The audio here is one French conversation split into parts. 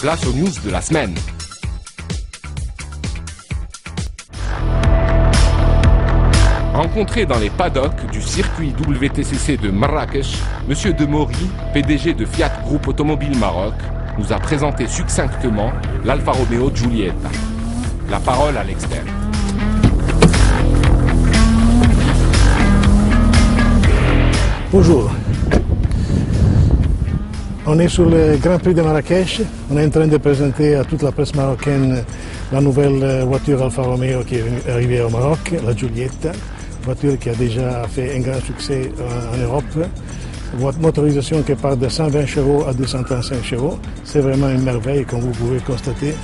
Place aux news de la semaine. Rencontré dans les paddocks du circuit WTCC de Marrakech, M. Demory, PDG de Fiat Group Automobile Maroc, nous a présenté succinctement l'Alfa Romeo Giulietta. La parole à l'expert. Bonjour. On est sur le Grand Prix de Marrakech. On est en train de présenter à toute la presse marocaine la nouvelle voiture Alfa Romeo qui est arrivée au Maroc, la Giulietta. Voiture qui a déjà fait un grand succès en Europe. Motorisation qui part de 120 chevaux à 235 chevaux. C'est vraiment une merveille, comme vous pouvez constater.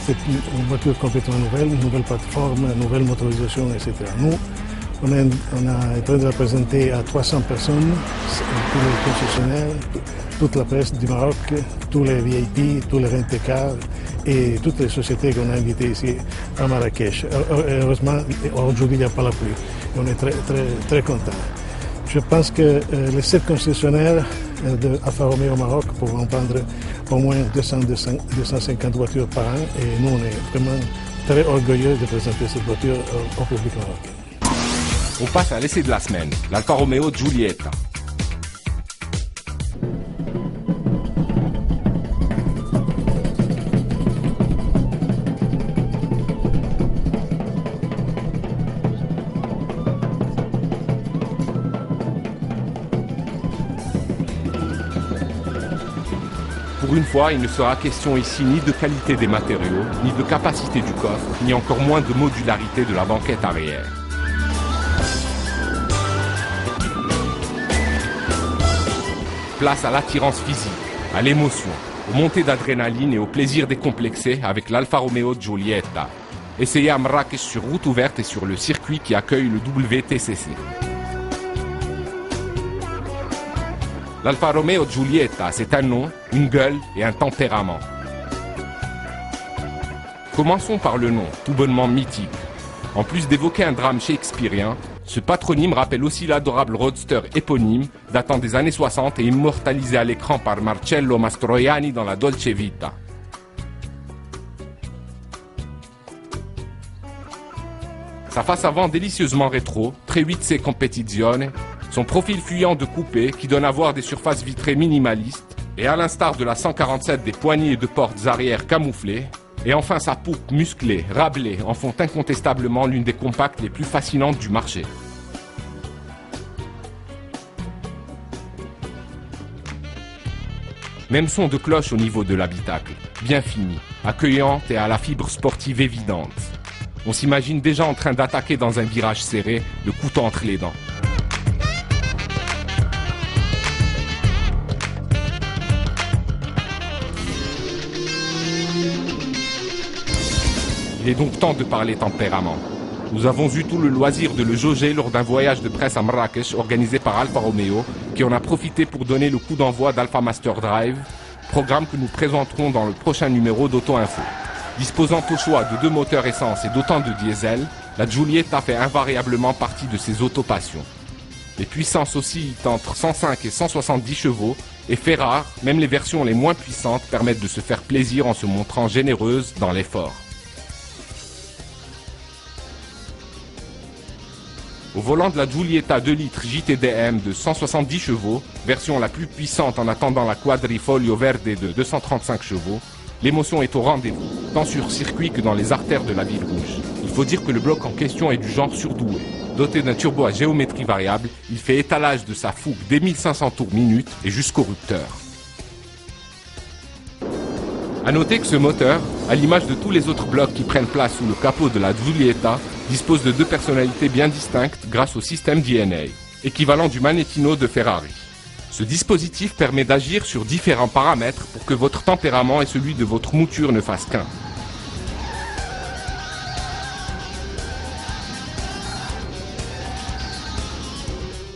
C'est une voiture complètement nouvelle, une nouvelle plateforme, une nouvelle motorisation, etc. Nous, on est en train de la présenter à 300 personnes, tous les concessionnaires, toute la presse du Maroc, tous les VIP, tous les rent-a-cars et toutes les sociétés qu'on a invitées ici à Marrakech. Heureusement, aujourd'hui, il n'y a pas la pluie. Et on est très contents. Je pense que les 7 concessionnaires de Alfa Romeo au Maroc pourront vendre au moins 250 voitures par an. Et nous, on est vraiment très orgueilleux de présenter cette voiture au public marocain. On passe à l'essai de la semaine, l'Alfa Romeo Giulietta. Pour une fois, il ne sera question ici ni de qualité des matériaux, ni de capacité du coffre, ni encore moins de modularité de la banquette arrière. Place à l'attirance physique, à l'émotion, aux montées d'adrénaline et au plaisir décomplexé avec l'Alfa Romeo Giulietta. Essayez à Marrakech sur route ouverte et sur le circuit qui accueille le WTCC. L'Alfa Romeo Giulietta, c'est un nom, une gueule et un tempérament. Commençons par le nom, tout bonnement mythique. En plus d'évoquer un drame shakespearien, ce patronyme rappelle aussi l'adorable roadster éponyme datant des années 60 et immortalisé à l'écran par Marcello Mastroianni dans la Dolce Vita. Sa face avant délicieusement rétro, très 8C Competizione, son profil fuyant de coupé qui donne à voir des surfaces vitrées minimalistes, et à l'instar de la 147 des poignées et de portes arrière camouflées, et enfin sa poupe musclée, rablée, en font incontestablement l'une des compacts les plus fascinantes du marché. Même son de cloche au niveau de l'habitacle, bien fini, accueillante et à la fibre sportive évidente. On s'imagine déjà en train d'attaquer dans un virage serré, le couteau entre les dents. Il est donc temps de parler tempérament. Nous avons eu tout le loisir de le jauger lors d'un voyage de presse à Marrakech organisé par Alfa Romeo, qui en a profité pour donner le coup d'envoi d'Alfa Master Drive, programme que nous présenterons dans le prochain numéro d'Auto Info. Disposant au choix de 2 moteurs essence et d'autant de diesel, la Giulietta fait invariablement partie de ses autopassions. Les puissances oscillent entre 105 et 170 chevaux, et fait rare, même les versions les moins puissantes permettent de se faire plaisir en se montrant généreuse dans l'effort. Au volant de la Giulietta 2 litres JTDM de 170 chevaux, version la plus puissante en attendant la Quadrifoglio Verde de 235 chevaux, l'émotion est au rendez-vous, tant sur circuit que dans les artères de la ville rouge. Il faut dire que le bloc en question est du genre surdoué. Doté d'un turbo à géométrie variable, il fait étalage de sa fougue dès 1500 tours minute et jusqu'au rupteur. A noter que ce moteur, à l'image de tous les autres blocs qui prennent place sous le capot de la Giulietta, dispose de 2 personnalités bien distinctes grâce au système DNA, équivalent du Manettino de Ferrari. Ce dispositif permet d'agir sur différents paramètres pour que votre tempérament et celui de votre mouture ne fassent qu'un.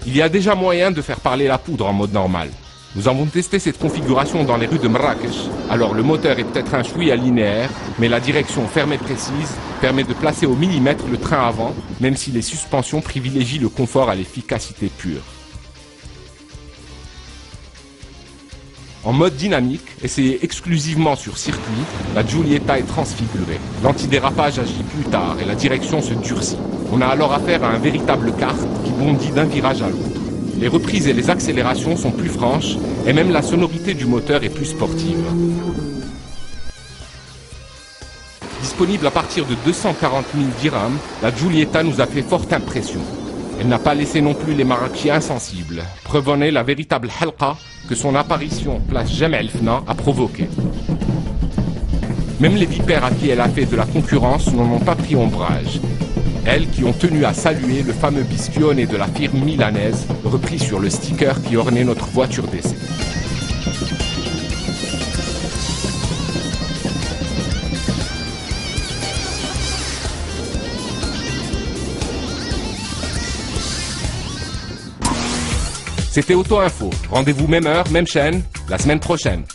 Il y a déjà moyen de faire parler la poudre en mode normal. Nous avons testé cette configuration dans les rues de Marrakech. Alors le moteur est peut-être un chouïa linéaire, mais la direction ferme et précise permet de placer au millimètre le train avant, même si les suspensions privilégient le confort à l'efficacité pure. En mode dynamique, essayé exclusivement sur circuit, la Giulietta est transfigurée. L'antidérapage agit plus tard et la direction se durcit. On a alors affaire à un véritable kart qui bondit d'un virage à l'autre. Les reprises et les accélérations sont plus franches et même la sonorité du moteur est plus sportive. Disponible à partir de 240 000 dirhams, la Giulietta nous a fait forte impression. Elle n'a pas laissé non plus les Marrakechis insensibles. Preuve en est la véritable halqa que son apparition place Jem El Fna a provoqué. Même les vipères à qui elle a fait de la concurrence n'en ont pas pris ombrage. Elles qui ont tenu à saluer le fameux Bistione de la firme milanaise, repris sur le sticker qui ornait notre voiture d'essai. C'était Auto Info. Rendez-vous même heure, même chaîne, la semaine prochaine.